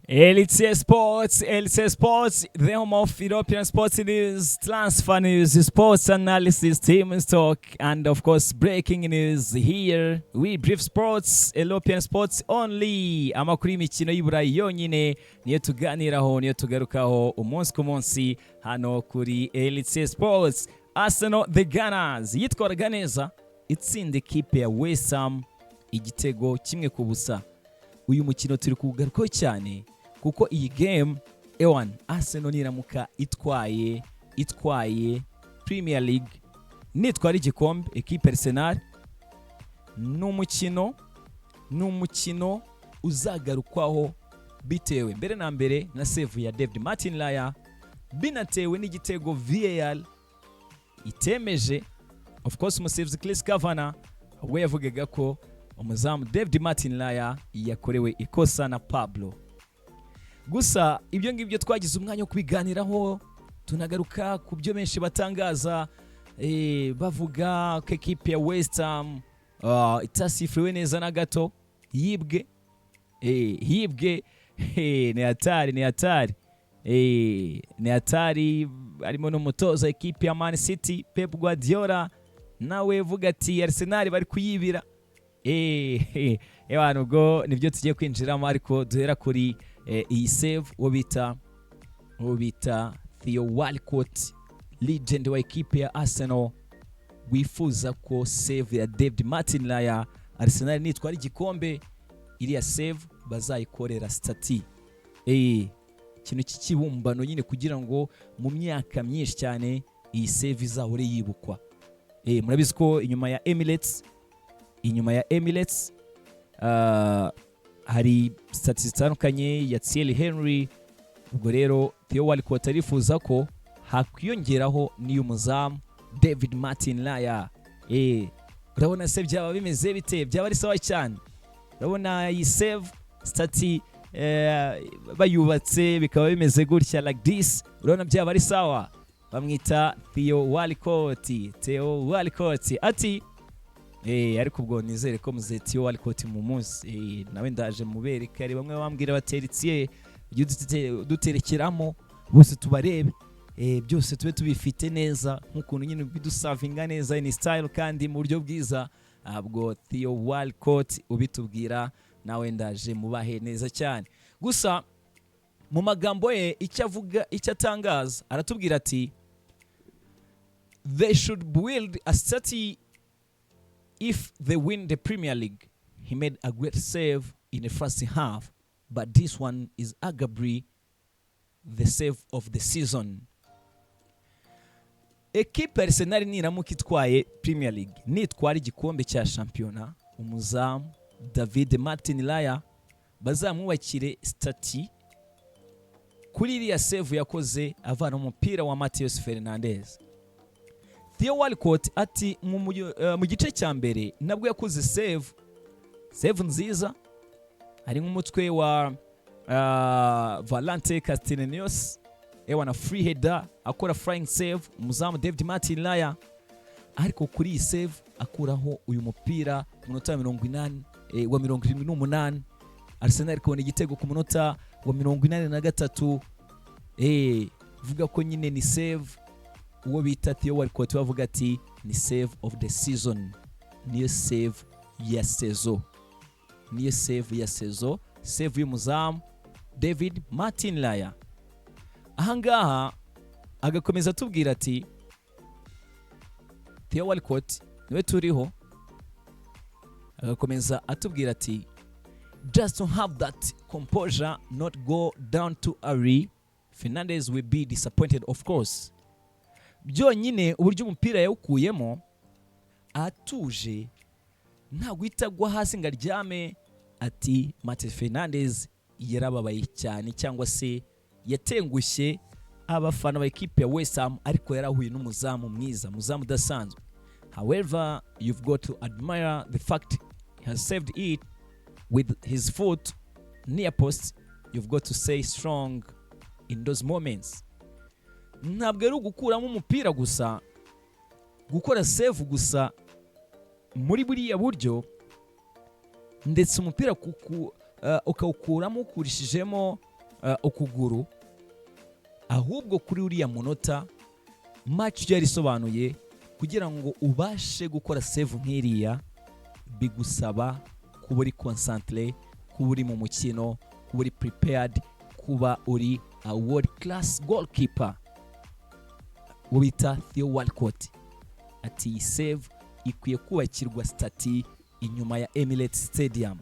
LC Sports, the home of European sports news, transfer news, sports analysis, team talk, and of course breaking news here. We brief sports, European sports only. Amakuru y'imikino y'Iburayi yonyine niyo tuganiraho, niyo tugarukaho umunsi ku munsi hano kuri LC Sports. Arsenal the Gunners yitwaraga neza itsinda ikipe ya West Ham igitego kimwe ku busa. Uyu mukino turi kugarukaho cyane kuko iyi game Ewan Arsenal niramuka itwaye Premier League nitwara igikombe equipe Arsenal n'umukino uzagarukwaho bitewe mbere na mbere na save ya David Martin Raya binatewe n'igitego VAR itemeje. Of course umusifuzi Chris Kavanagh we yavugaga ko umuzamu David Martin Raya yakorewe ikosa na Pablo. Gusa ibyo ngibyo twagize umwanya wo kubiganiraho, tunagaruka ku byo benshi batangaza bavuga ko equipe ya West Ham itasifuriwe neza na gato, yibwe ni hatari harimo n'umutoza equipe ya Man City Pep Guardiola nawe vuga ati Arsenal bari kuyibira. Abantu ubwo nibyo tugiye kwinjiramo, ariko duhera kuri iyi save wo bita Theo Walcott, legend wa equipe ya Arsenal, wifuza ko save ya David Martin Raya Arsenal nitwara igikombe iriya save bazayikorera stati ikintu cy'ikibumbano nyine kugira ngo mu myaka myinshi cyane iyi save izahore yibukwa. Murabizi ko inyuma ya Emirates hari stati zitandukanye ya Thierry Henry. Ubwo rero Theo Walcott arifuza ko hakwiyongeraho niyo muzamu David Martin Raya. Urabona se byaba bimeze bite? Byaba ari sawa cyane. Urabona iyi save stati bayubatse bikaba bimeze gutya like this, urabona byaba ari sawa. Bamwita Theo Walcott ati ariko ubwo nizere ko muze Theo Walcott mu munsi nawe ndaje mubereka. Ari bamwe bambwira bateritsiye duterekeramo bose tubarebe byose tube tubifite neza nk'ukuntu nyine bidusavinga neza in style kandi mu buryo bwiza. Abwo Theo Walcott ubitubwira nawe ndaje mubahe neza cyane. Gusa mu magambo ye icyo avuga, icyo atangaza, aratubwira ati they should build a stati if they win the Premier League. He made a great save in the first half, but this one is arguably the save of the season. Equipe Arsenal niramuka itwaye Premier League, nitwara igikombe cya shampiyona, umuzamu David Martin Raya bazamwubakire stati kuri iriya save yakoze avana umupira wa Matheus Fernandes. Theo Walcott ati mu gice cya mbere nabwo yakoze save nziza, ari nk'umutwe wa Valente Castellanos na free header akora flying save umuzamu David Martin Raya, ariko kuri iyi save akuraho uyu mupira ku munota wa 78 Arsenal ikabona igitego ku munota wa 83. Vuga ko nyine ni save uwo bita Theo Walcott bavuga ati ni save of the season, niyo save ya sezo, save y'umuzamu David Martin Raya. Ahangaha agakomeza atubwira ati Theo Walcott niwe turiho, agakomeza atubwira ati just to have that composure, not go down too early. Fernandes will be disappointed of course. Byonyine uburyo umupira yawukuyemo atuje nta guhitagwa hasi ngo aryame, ati Matheus Fernandes yarababaye cyane cyangwa se yatengushye abafana ba equipe ya West Ham, ariko yarahuye n'umuzamu mwiza, muzamu udasanzwe. However, you've got to admire the fact he has saved it with his foot near post. You've got to stay strong in those moments. Ntabwo ari gukuramo umupira gusa, gukora save gusa muri buriya buryo, ndetse umupira ukawukuramo ukurishijemo ukuguru, ahubwo kuri uriya munota match yari isobanuye. Kugira ngo ubashe gukora save nk'iriya bigusaba kuba uri concentré, kuba uri mu mukino, kuba uri prepared, kuba uri a world class goalkeeper. Ubita Theo Walcott ati iyi save ikwiye kubakirwa stati inyuma ya Emirates Stadium.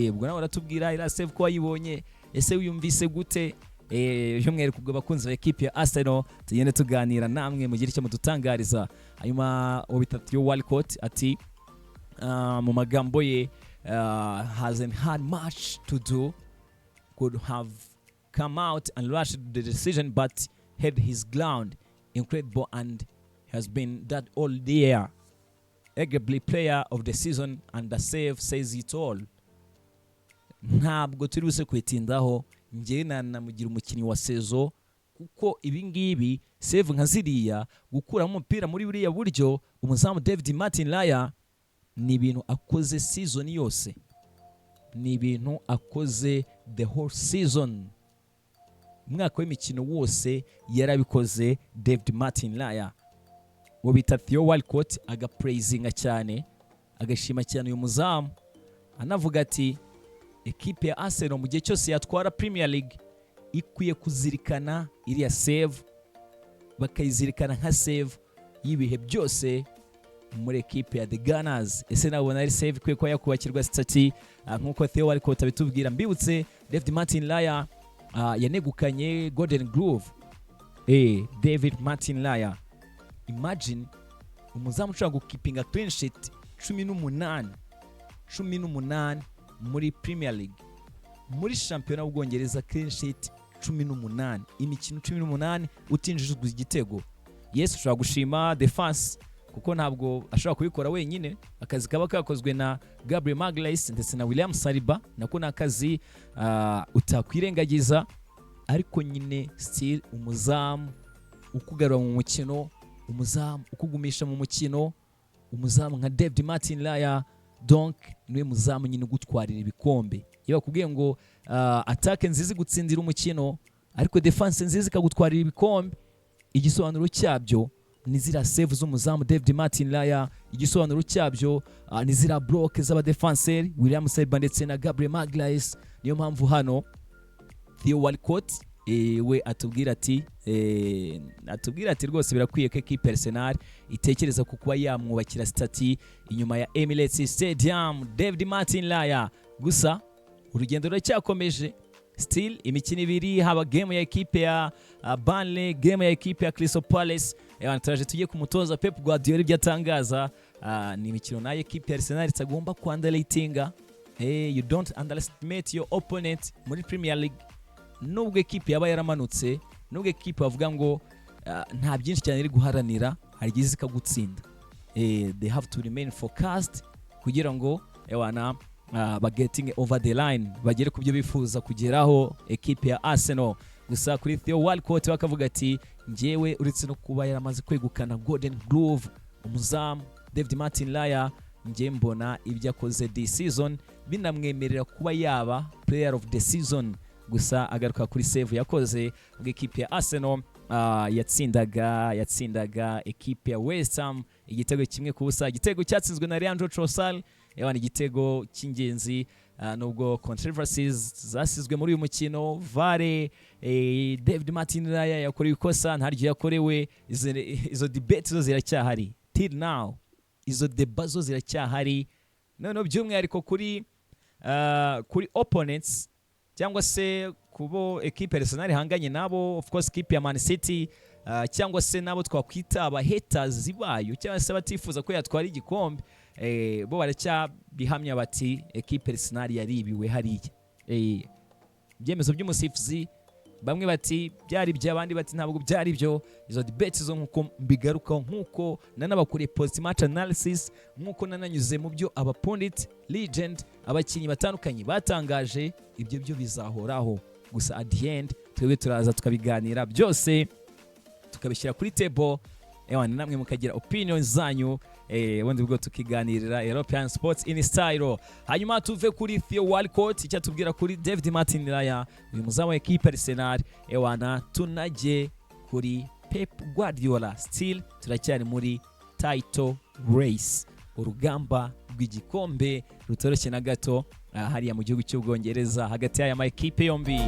Ubwo nawe baratubwira ira save ko wayibonye, ese wiyumvise gute? By'umwihariko kubwo abakunzi ba ekipe ya Arsenal tugende tuganira namwe mu gihe icyo mudutangariza. Hanyuma ubita Theo Walcott ati mu magambo ye, hasn't had much to do, could have come out and rushed the decision but held his ground. Incredible and has been that all year. Arguably player of the season and the save says it all. Ntabwo turi buse kwitindaho, njye namugira umukinnyi wa sezo, kuko ibi ngibi save nka ziriya, gukura umupira muri buriya buryo umuzamu David Martin Raya, ni ibintu akoze season yose, ni ibintu akoze the whole season. Mwaka w'imikino wose yarabikoze David Martin Raya. Wo bita Theo Walcott agapraisinga cyane, agashima cyane uyu muzamu, anavuga ati ekipe ya Arsenal mu gihe cyose yatwara Premier League ikwiye kuzirikana iriya save, bakayizirikana nka save y'ibihe byose muri ekipe ya The Gunners. Ese nabona ari save ikwiye ko yakubakirwa stati nk'uko Theo Walcott abitubwira. Mbibutse David Martin Raya yanegukanye Golden Glove. David Martin Raya, imagine umuzamu ushobora gukipinga clean sheet 18 muri Premier League, muri shampiyona y'Ubwongereza clean sheet 18, imikino 18 utinjijwe igitego. Yes, ushobora gushima defense kuko ntabwo ashobora kubikora wenyine, akazi kaba kakozwe na Gabriel Magalhaes ndetse na William Saliba, nako nakazi utakwirengagiza. Ariko nyine still umuzamu ukugarura mu mukino, umuzamu ukugumisha mu mukino, umuzamu nka David Martin Raya, donc niwe muzamu nyine gutwarira ibikombe. Iyo bakubwiye ngo attaque nziza gutsindira umukino ariko defense nziza ikagutwarira ibikombe, igisobanuro cyabyo ni zira save z'umuzamu David Martin Raya, igisobanuro cyabyo ni zira block z'aba defenseur William Saliba ndetse na Gabriel Magalhaes. Niyo mpamvu hano Theo Walcott we atubwira ati rwose birakwiye ko equipe Arsenal itekereza ku kuba yamwubakira stati inyuma ya Emirates Stadium David Martin Raya. Gusa urugendo ruracyakomeje, still imikino ibiri, haba game ya equipe ya Burnley, game ya equipe ya Crystal Palace. Turaje tugiye kumutoza Pep Guardiola ibyo atangaza, ni imikino na equipe ya Arsenal itagomba kwandalatinga. You don't underestimate your opponent muri Premier League. Nubwo equipe yaba yaramanutse, nubwo equipe bavuga ngo nta byinshi cyane iri guharanira, hari gize ikagutsinda. They have to remain focused kugira ngo getting over the line, bagere ku byo bifuza kugeraho equipe ya Arsenal. Gusa kuri Theo Walcott bakavuga ati njyewe uretse no kuba yaramaze kwegukana Golden Glove umuzamu David Martin Raya, njye mbona ibyo akoze this season binamwemerera kuba yaba player of the season. Gusa agaruka kuri save yakoze mu equipe ya Arsenal, yatsindaga equipe ya West Ham igitego kimwe ku busa, igitego cyatsinzwe na Leandro Trossard. Igitego cy'ingenzi, nubwo controversies zasizwe muri uyu mukino, VAR, David Martin Raya yakorewe ikosa ntaryo yakorewe, izo debate zo ziracyahari till now, izo debate zo ziracyahari. None by'umwihariko kuri opponents cyangwa se kubo equipe Arsenal hanganye nabo, of course equipe ya Man City, cyangwa se nabo twakwita aba haters bayo cyangwa se batifuza ko yatwara igikombe, bo baracyabihamya bati equipe Arsenal yaribiwe hariya. Ibyemezo by'umusifuzi bamwe bati byari by'abandi bati ntabwo byari byo. Izo debate zo nkuko mbigaruka, nkuko nanabakuriye post match analysis, nkuko nananyuze mu byo abapundit legend abakinyi batandukanye batangaje, ibyo byo bizahoraho. Gusa at the end twebwe turaza tukabiganira byose tukabishyira kuri table, namwe mukagira opinions zanyu ubundi bwo tukiganirira European Sports in Style. Hanyuma tuve kuri Theo Walcott icyatubwira kuri David Martin Raya uyu muzamu wa equipe Arsenal ewana tunajye kuri Pep Guardiola. Still turacyari muri title race, urugamba rw'igikombe rutoroshye na gato hariya mu gihugu cy'Ubwongereza hagati y'aya ma equipe yombi.